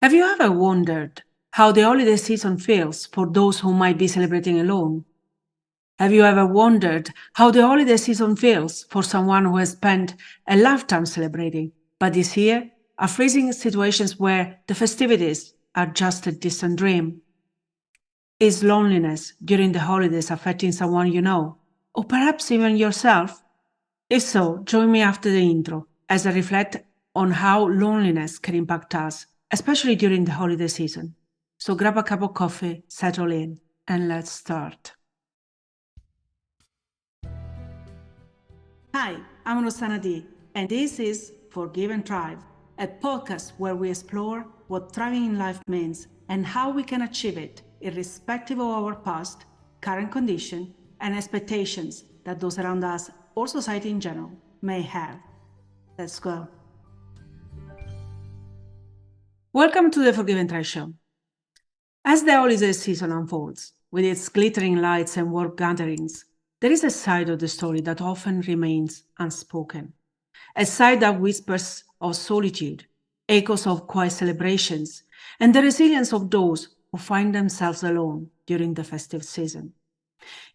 Have you ever wondered how the holiday season feels for those who might be celebrating alone? Have you ever wondered how the holiday season feels for someone who has spent a lifetime celebrating, but this year are facing situations where the festivities are just a distant dream? Is loneliness during the holidays affecting someone you know, or perhaps even yourself? If so, join me after the intro as I reflect on how loneliness can impact us, especially during the holiday season. So grab a cup of coffee, settle in, and let's start. Hi, I'm Rosanna D, and this is Forgive and Thrive, a podcast where we explore what thriving in life means and how we can achieve it, irrespective of our past, current condition, and expectations that those around us or society in general may have. Let's go. Welcome to the Forgive and Thrive show. As the holiday season unfolds, with its glittering lights and work gatherings, there is a side of the story that often remains unspoken. A side that whispers of solitude, echoes of quiet celebrations, and the resilience of those who find themselves alone during the festive season.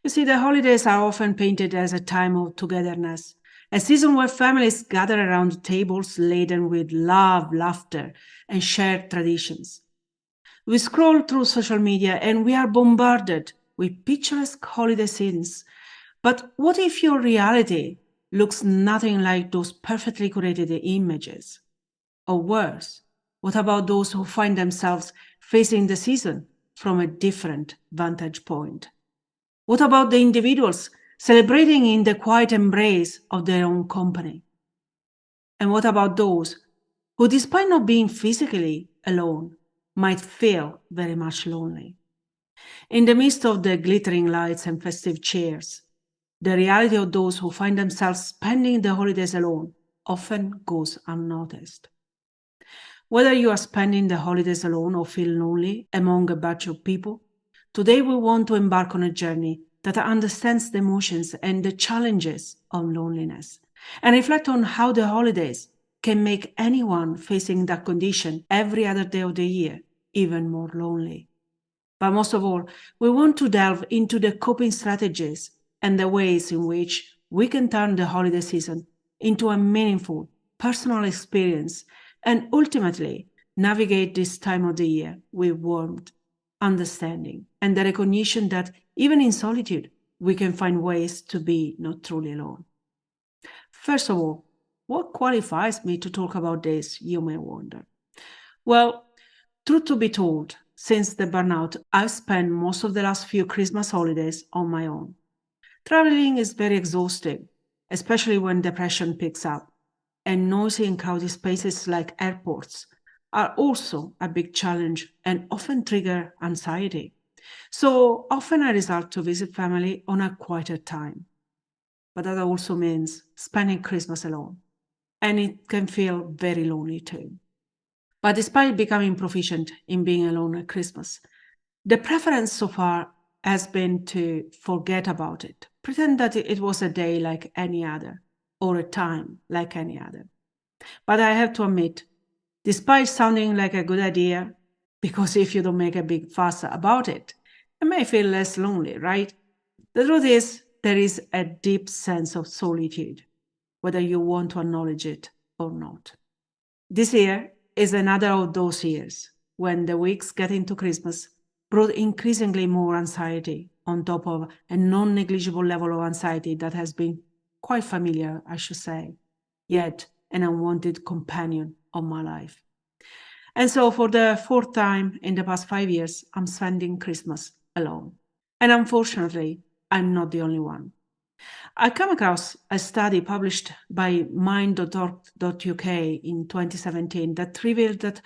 You see, the holidays are often painted as a time of togetherness, a season where families gather around tables laden with love, laughter, and shared traditions. We scroll through social media and we are bombarded with picturesque holiday scenes. But what if your reality looks nothing like those perfectly curated images? Or worse, what about those who find themselves facing the season from a different vantage point? What about the individuals celebrating in the quiet embrace of their own company? And what about those who, despite not being physically alone, might feel very much lonely? In the midst of the glittering lights and festive cheers, the reality of those who find themselves spending the holidays alone often goes unnoticed. Whether you are spending the holidays alone or feel lonely among a bunch of people, today we want to embark on a journey that understands the emotions and the challenges of loneliness and reflect on how the holidays can make anyone facing that condition every other day of the year even more lonely. But most of all, we want to delve into the coping strategies and the ways in which we can turn the holiday season into a meaningful, personal experience and ultimately navigate this time of the year with warmth, understanding, and the recognition that even in solitude, we can find ways to be not truly alone. First of all, what qualifies me to talk about this, you may wonder? Well, truth to be told, since the burnout, I've spent most of the last few Christmas holidays on my own. Traveling is very exhausting, especially when depression picks up, and noisy and crowded spaces like airports are also a big challenge and often trigger anxiety. So often I resort to visit family on a quieter time. But that also means spending Christmas alone, and it can feel very lonely too. But despite becoming proficient in being alone at Christmas, the preference so far has been to forget about it, pretend that it was a day like any other, or a time like any other. But I have to admit, despite sounding like a good idea, because if you don't make a big fuss about it, you may feel less lonely, right? The truth is, there is a deep sense of solitude, whether you want to acknowledge it or not. This year is another of those years when the weeks getting to Christmas brought increasingly more anxiety on top of a non-negligible level of anxiety that has been quite familiar, I should say, yet an unwanted companion of my life. And so for the fourth time in the past 5 years, I'm spending Christmas alone. And unfortunately, I'm not the only one. I come across a study published by mind.org.uk in 2017 that revealed that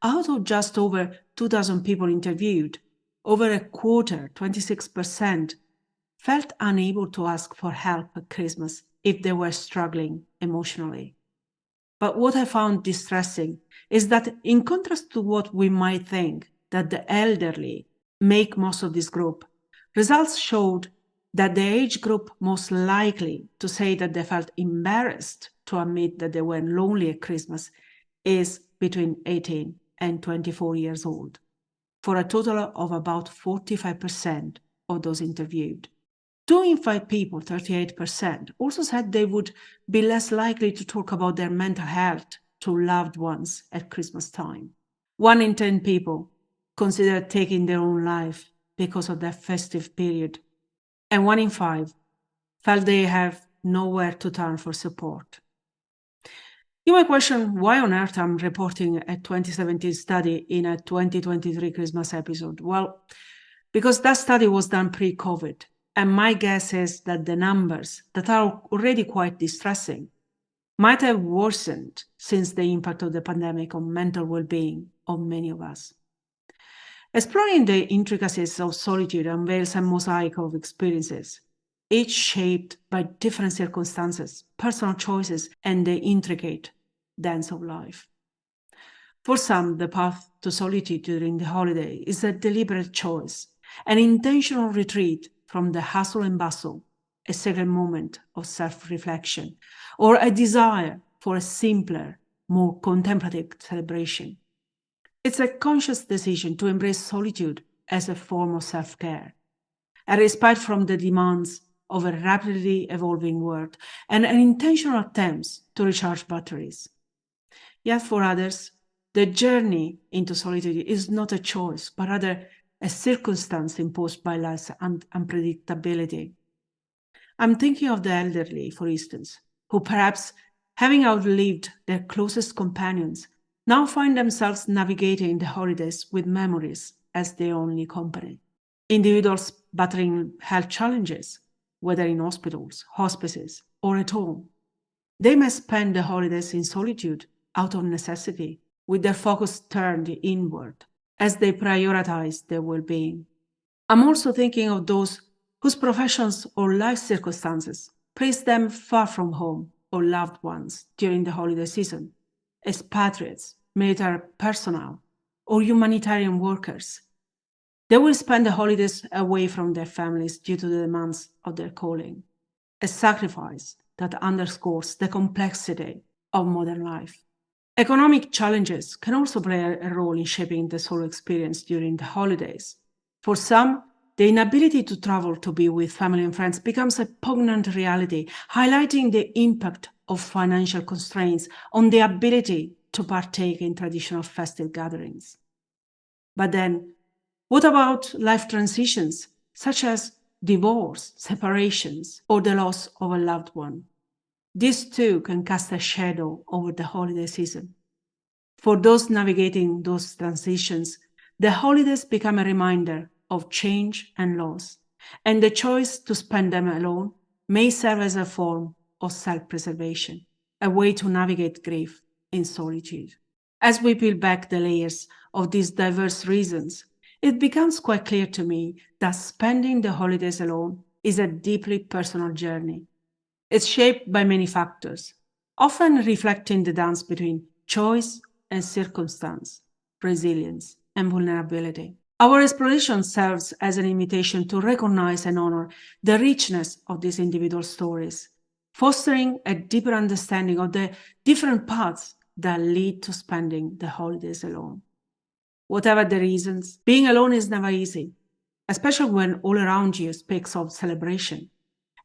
out of just over 2,000 people interviewed, over a quarter, 26%, felt unable to ask for help at Christmas if they were struggling emotionally. But what I found distressing is that in contrast to what we might think, that the elderly make most of this group, results showed that the age group most likely to say that they felt embarrassed to admit that they were lonely at Christmas is between 18 and 24 years old, for a total of about 45% of those interviewed. 2 in 5 people, 38%, also said they would be less likely to talk about their mental health to loved ones at Christmas time. 1 in 10 people considered taking their own life because of that festive period, and 1 in 5 felt they have nowhere to turn for support. You might question why on earth I'm reporting a 2017 study in a 2023 Christmas episode. Well, because that study was done pre-COVID, and my guess is that the numbers that are already quite distressing might have worsened since the impact of the pandemic on mental well-being of many of us. Exploring the intricacies of solitude unveils a mosaic of experiences, each shaped by different circumstances, personal choices, and the intricate dance of life. For some, the path to solitude during the holiday is a deliberate choice, an intentional retreat from the hustle and bustle, a sacred moment of self-reflection, or a desire for a simpler, more contemplative celebration. It's a conscious decision to embrace solitude as a form of self-care, a respite from the demands of a rapidly evolving world, and an intentional attempt to recharge batteries. Yet for others, the journey into solitude is not a choice, but rather a circumstance imposed by life's unpredictability. I'm thinking of the elderly, for instance, who perhaps, having outlived their closest companions, now find themselves navigating the holidays with memories as their only company. Individuals battling health challenges, whether in hospitals, hospices, or at home, they may spend the holidays in solitude out of necessity, with their focus turned inward as they prioritize their well-being. I'm also thinking of those whose professions or life circumstances place them far from home or loved ones during the holiday season, expatriates, military personnel, or humanitarian workers. They will spend the holidays away from their families due to the demands of their calling, a sacrifice that underscores the complexity of modern life. Economic challenges can also play a role in shaping the solo experience during the holidays. For some, the inability to travel to be with family and friends becomes a poignant reality, highlighting the impact of financial constraints on the ability to partake in traditional festive gatherings. But then, what about life transitions, such as divorce, separations, or the loss of a loved one? This too can cast a shadow over the holiday season. For those navigating those transitions, the holidays become a reminder of change and loss, and the choice to spend them alone may serve as a form of self-preservation, a way to navigate grief in solitude. As we peel back the layers of these diverse reasons, it becomes quite clear to me that spending the holidays alone is a deeply personal journey. It's shaped by many factors, often reflecting the dance between choice and circumstance, resilience, and vulnerability. Our exploration serves as an invitation to recognize and honor the richness of these individual stories, fostering a deeper understanding of the different paths that lead to spending the holidays alone. Whatever the reasons, being alone is never easy, especially when all around you speaks of celebration.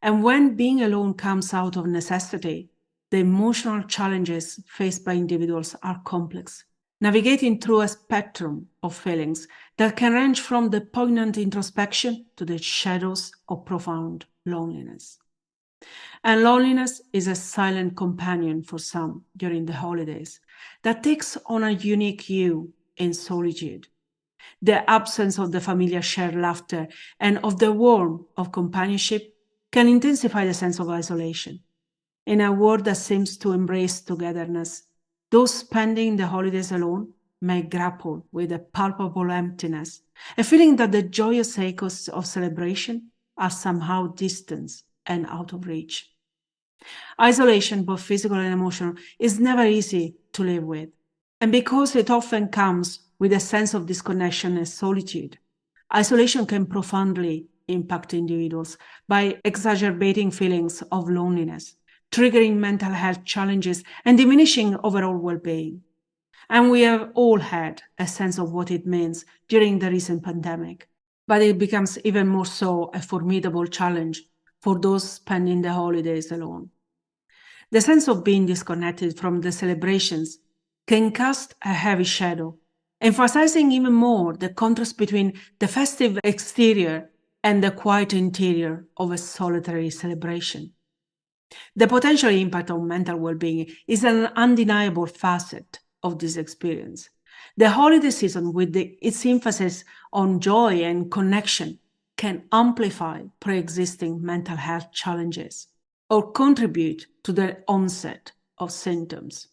And when being alone comes out of necessity, the emotional challenges faced by individuals are complex, navigating through a spectrum of feelings that can range from the poignant introspection to the shadows of profound loneliness. And loneliness is a silent companion for some during the holidays that takes on a unique hue in solitude. The absence of the familiar shared laughter and of the warmth of companionship can intensify the sense of isolation. In a world that seems to embrace togetherness, those spending the holidays alone may grapple with a palpable emptiness, a feeling that the joyous echoes of celebration are somehow distant and out of reach. Isolation, both physical and emotional, is never easy to live with. And because it often comes with a sense of disconnection and solitude, isolation can profoundly impact individuals by exacerbating feelings of loneliness, triggering mental health challenges, and diminishing overall well-being. And we have all had a sense of what it means during the recent pandemic. But it becomes even more so a formidable challenge for those spending the holidays alone. The sense of being disconnected from the celebrations can cast a heavy shadow, emphasizing even more the contrast between the festive exterior and the quiet interior of a solitary celebration. The potential impact on mental well being is an undeniable facet of this experience. The holiday season, with its emphasis on joy and connection, can amplify pre existing mental health challenges or contribute to the onset of symptoms.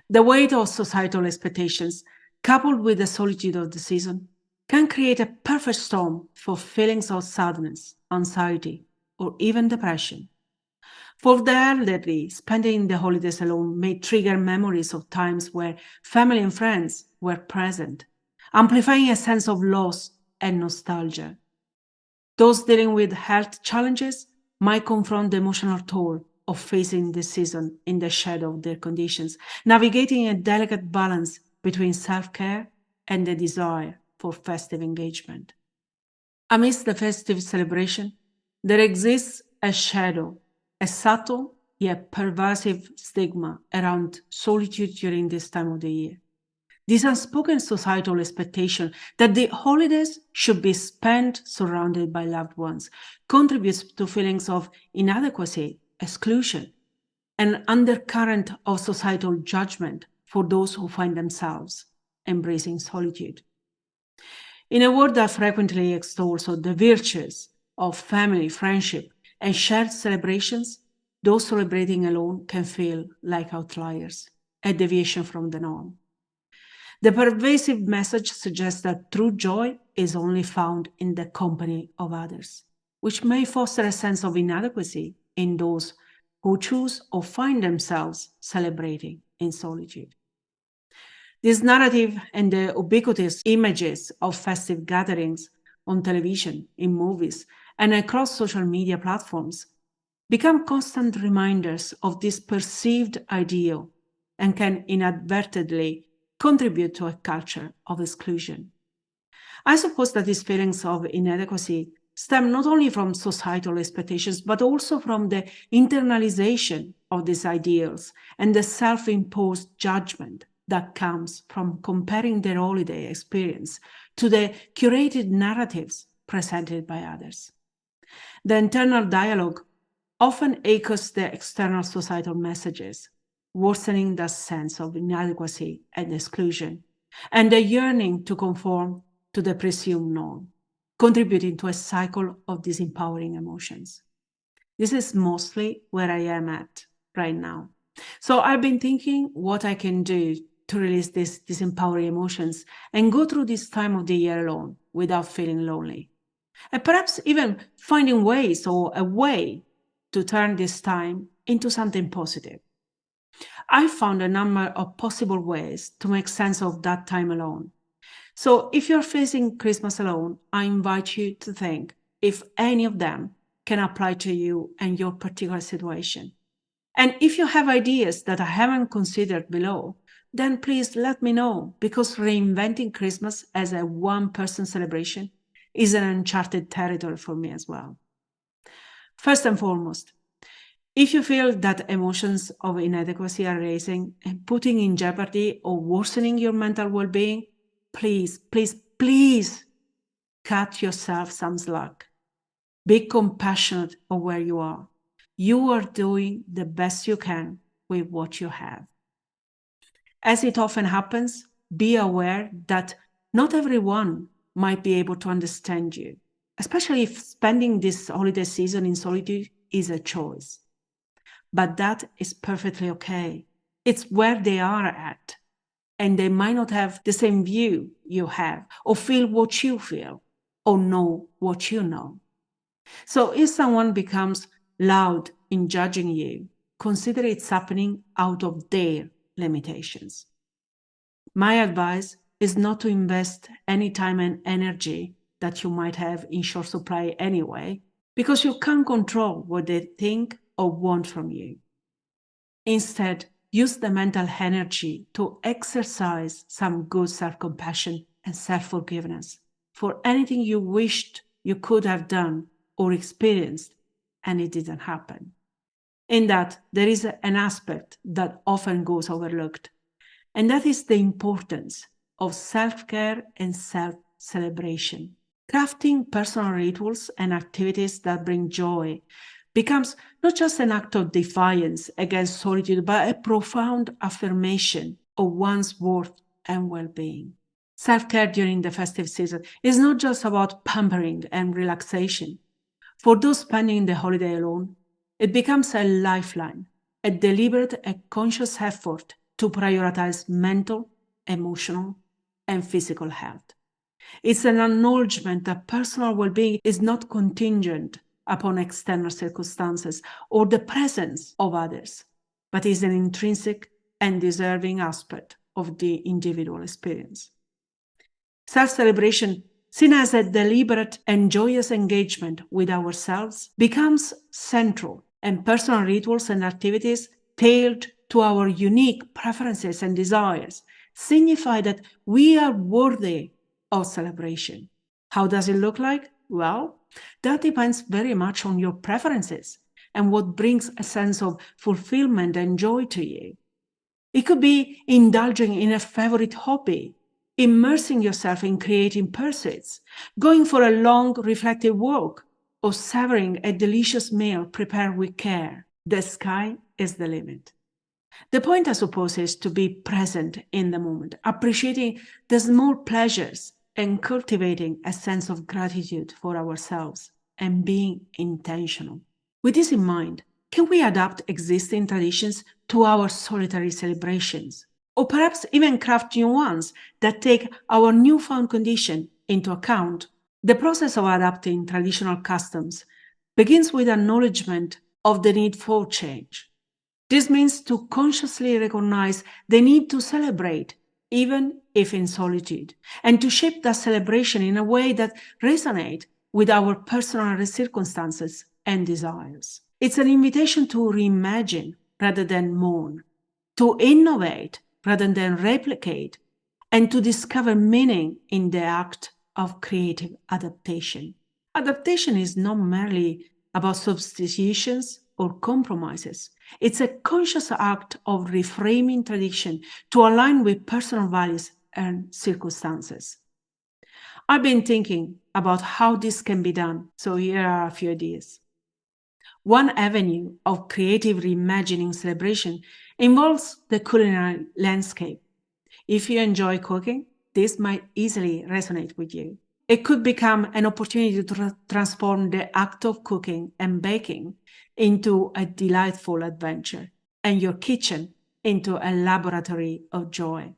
The weight of societal expectations, coupled with the solitude of the season, can create a perfect storm for feelings of sadness, anxiety, or even depression. For the elderly, spending the holidays alone may trigger memories of times where family and friends were present, amplifying a sense of loss and nostalgia. Those dealing with health challenges might confront the emotional toll of facing the season in the shadow of their conditions, navigating a delicate balance between self care and the desire for festive engagement. Amidst the festive celebration, there exists a shadow, a subtle yet pervasive stigma around solitude during this time of the year. This unspoken societal expectation that the holidays should be spent surrounded by loved ones contributes to feelings of inadequacy, exclusion, an undercurrent of societal judgment for those who find themselves embracing solitude. In a world that frequently extols the virtues of family, friendship, and shared celebrations, those celebrating alone can feel like outliers, a deviation from the norm. The pervasive message suggests that true joy is only found in the company of others, which may foster a sense of inadequacy in those who choose or find themselves celebrating in solitude. This narrative and the ubiquitous images of festive gatherings on television, in movies, and across social media platforms become constant reminders of this perceived ideal and can inadvertently contribute to a culture of exclusion. I suppose that these feelings of inadequacy stem not only from societal expectations, but also from the internalization of these ideals and the self imposed judgment that comes from comparing their holiday experience to the curated narratives presented by others. The internal dialogue often echoes the external societal messages, worsening the sense of inadequacy and exclusion, and the yearning to conform to the presumed norm, contributing to a cycle of disempowering emotions. This is mostly where I am at right now. So I've been thinking what I can do to release these disempowering emotions and go through this time of the year alone without feeling lonely. And perhaps even finding ways or a way to turn this time into something positive. I found a number of possible ways to make sense of that time alone. So if you're facing Christmas alone, I invite you to think if any of them can apply to you and your particular situation. And if you have ideas that I haven't considered below, then please let me know, because reinventing Christmas as a one-person celebration is an uncharted territory for me as well. First and foremost, if you feel that emotions of inadequacy are raising and putting in jeopardy or worsening your mental well-being, please, please, please cut yourself some slack. Be compassionate of where you are. You are doing the best you can with what you have. As it often happens, be aware that not everyone might be able to understand you, especially if spending this holiday season in solitude is a choice. But that is perfectly okay. It's where they are at, and they might not have the same view you have, or feel what you feel, or know what you know. So if someone becomes loud in judging you, consider it's happening out of their limitations. My advice is not to invest any time and energy that you might have in short supply anyway, because you can't control what they think or want from you. Instead, use the mental energy to exercise some good self-compassion and self-forgiveness for anything you wished you could have done or experienced and it didn't happen. In that, there is an aspect that often goes overlooked, and that is the importance of self-care and self-celebration. Crafting personal rituals and activities that bring joy becomes not just an act of defiance against solitude, but a profound affirmation of one's worth and well-being. Self-care during the festive season is not just about pampering and relaxation. For those spending the holiday alone, it becomes a lifeline, a deliberate and conscious effort to prioritize mental, emotional, and physical health. It's an acknowledgement that personal well-being is not contingent upon external circumstances or the presence of others, but is an intrinsic and deserving aspect of the individual experience. Self-celebration, seen as a deliberate and joyous engagement with ourselves, becomes central, and personal rituals and activities tailored to our unique preferences and desires signify that we are worthy of celebration. How does it look like? Well, that depends very much on your preferences and what brings a sense of fulfillment and joy to you. It could be indulging in a favorite hobby, immersing yourself in creative pursuits, going for a long reflective walk, or savoring a delicious meal prepared with care. The sky is the limit. The point, I suppose, is to be present in the moment, appreciating the small pleasures and cultivating a sense of gratitude for ourselves and being intentional. With this in mind, can we adapt existing traditions to our solitary celebrations? Or perhaps even craft new ones that take our newfound condition into account? The process of adapting traditional customs begins with acknowledgement of the need for change. This means to consciously recognize the need to celebrate, even if in solitude, and to shape that celebration in a way that resonates with our personal circumstances and desires. It's an invitation to reimagine rather than mourn, to innovate rather than replicate, and to discover meaning in the act of creative adaptation. Adaptation is not merely about substitutions or compromises. It's a conscious act of reframing tradition to align with personal values and circumstances. I've been thinking about how this can be done, so here are a few ideas. One avenue of creative reimagining celebration involves the culinary landscape. If you enjoy cooking, this might easily resonate with you. It could become an opportunity to transform the act of cooking and baking into a delightful adventure, and your kitchen into a laboratory of joy.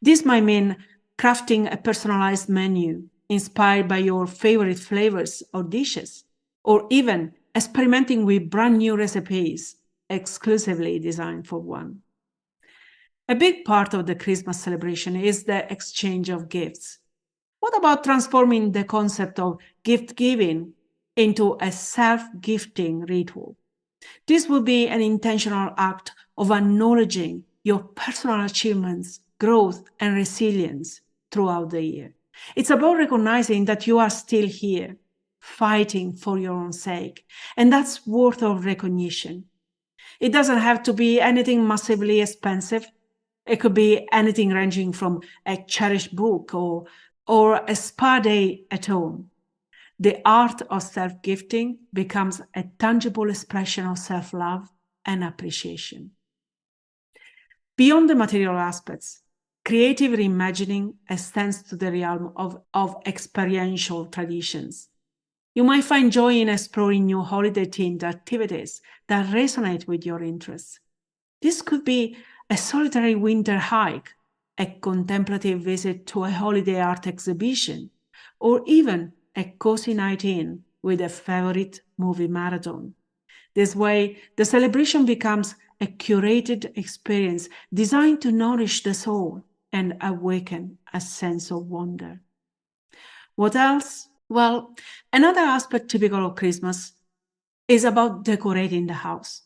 This might mean crafting a personalized menu inspired by your favorite flavors or dishes, or even experimenting with brand new recipes exclusively designed for one. A big part of the Christmas celebration is the exchange of gifts. What about transforming the concept of gift giving into a self-gifting ritual? This would be an intentional act of acknowledging your personal achievements, growth, and resilience throughout the year. It's about recognizing that you are still here, fighting for your own sake, and that's worth of recognition. It doesn't have to be anything massively expensive. It could be anything ranging from a cherished book or a spa day at home. The art of self-gifting becomes a tangible expression of self-love and appreciation. Beyond the material aspects, creative reimagining extends to the realm of experiential traditions. You might find joy in exploring new holiday-themed activities that resonate with your interests. This could be a solitary winter hike, a contemplative visit to a holiday art exhibition, or even a cozy night in with a favorite movie marathon. This way, the celebration becomes a curated experience designed to nourish the soul and awaken a sense of wonder. What else? Well, another aspect typical of Christmas is about decorating the house.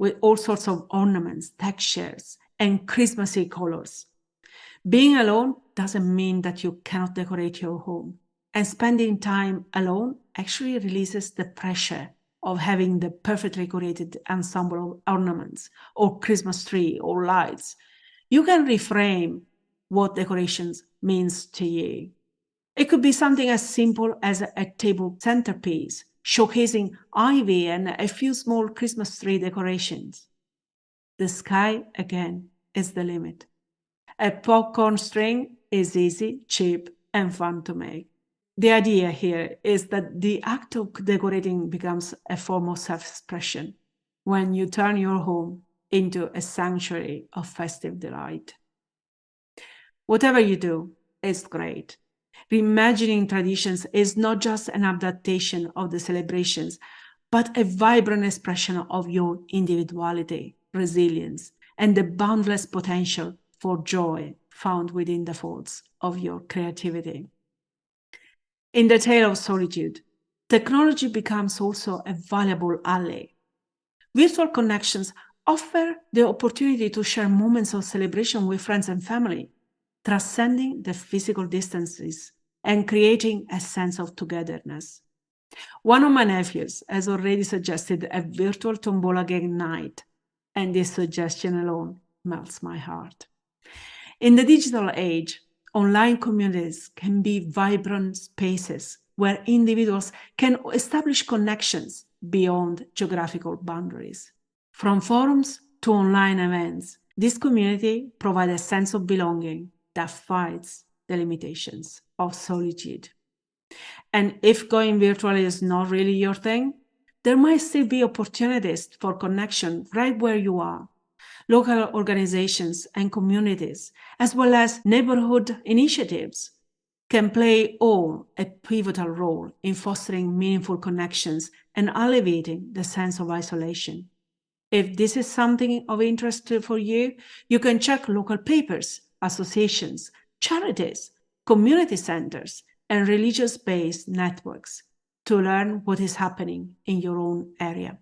with all sorts of ornaments, textures, and Christmassy colors. Being alone doesn't mean that you cannot decorate your home. And spending time alone actually releases the pressure of having the perfectly curated ensemble of ornaments or Christmas tree or lights. You can reframe what decorations means to you. It could be something as simple as a table centerpiece, showcasing ivy and a few small Christmas tree decorations. The sky, again, is the limit. A popcorn string is easy, cheap, and fun to make. The idea here is that the act of decorating becomes a form of self-expression when you turn your home into a sanctuary of festive delight. Whatever you do is great. Reimagining traditions is not just an adaptation of the celebrations, but a vibrant expression of your individuality, resilience, and the boundless potential for joy found within the folds of your creativity. In the tale of solitude, technology becomes also a valuable ally. Virtual connections offer the opportunity to share moments of celebration with friends and family, transcending the physical distances and creating a sense of togetherness. One of my nephews has already suggested a virtual tombola game night, and this suggestion alone melts my heart. In the digital age, online communities can be vibrant spaces where individuals can establish connections beyond geographical boundaries. From forums to online events, this community provides a sense of belonging that fights the limitations of solitude. And if going virtual is not really your thing, there might still be opportunities for connection right where you are. Local organizations and communities, as well as neighborhood initiatives, can play all a pivotal role in fostering meaningful connections and alleviating the sense of isolation. If this is something of interest for you, you can check local papers, associations, charities, community centers, and religious-based networks to learn what is happening in your own area.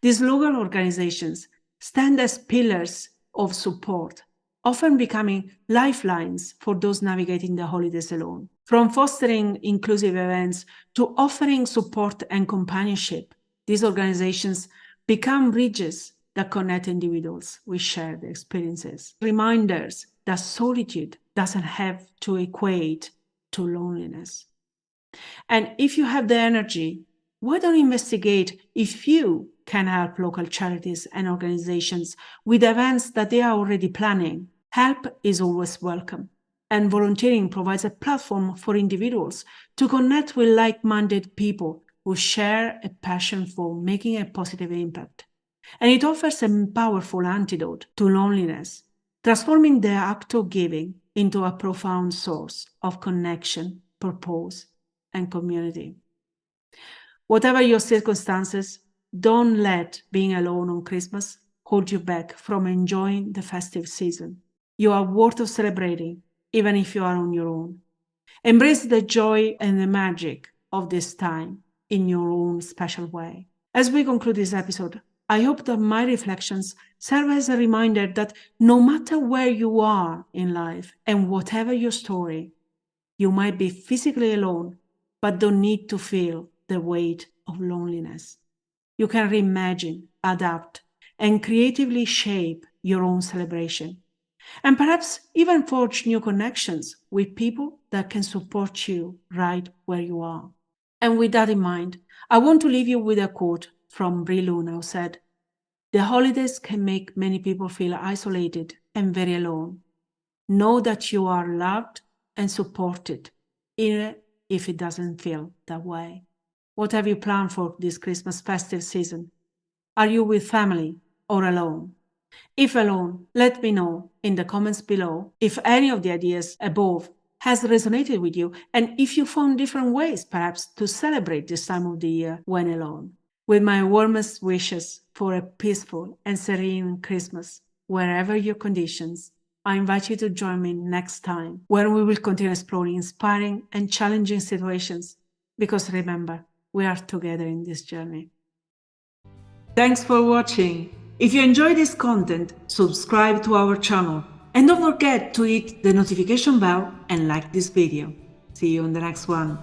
These local organizations stand as pillars of support, often becoming lifelines for those navigating the holidays alone. From fostering inclusive events to offering support and companionship, these organizations become bridges that connect individuals with shared experiences, reminders that solitude doesn't have to equate to loneliness. And if you have the energy, why don't investigate if you can help local charities and organizations with events that they are already planning? Help is always welcome, and volunteering provides a platform for individuals to connect with like-minded people who share a passion for making a positive impact. And it offers a powerful antidote to loneliness, transforming the act of giving into a profound source of connection, purpose, and community. Whatever your circumstances, don't let being alone on Christmas hold you back from enjoying the festive season. You are worth of celebrating, even if you are on your own. Embrace the joy and the magic of this time in your own special way. As we conclude this episode, I hope that my reflections serve as a reminder that no matter where you are in life and whatever your story, you might be physically alone, but don't need to feel the weight of loneliness. You can reimagine, adapt, and creatively shape your own celebration. And perhaps even forge new connections with people that can support you right where you are. And with that in mind, I want to leave you with a quote from Brie Luna who said, "The holidays can make many people feel isolated and very alone. Know that you are loved and supported, even if it doesn't feel that way." What have you planned for this Christmas festive season? Are you with family or alone? If alone, let me know in the comments below if any of the ideas above has resonated with you and if you found different ways perhaps to celebrate this time of the year when alone. With my warmest wishes for a peaceful and serene Christmas, wherever your conditions, I invite you to join me next time where we will continue exploring inspiring and challenging situations. Because remember, we are together in this journey. Thanks for watching. If you enjoy this content, subscribe to our channel and don't forget to hit the notification bell and like this video. See you in the next one.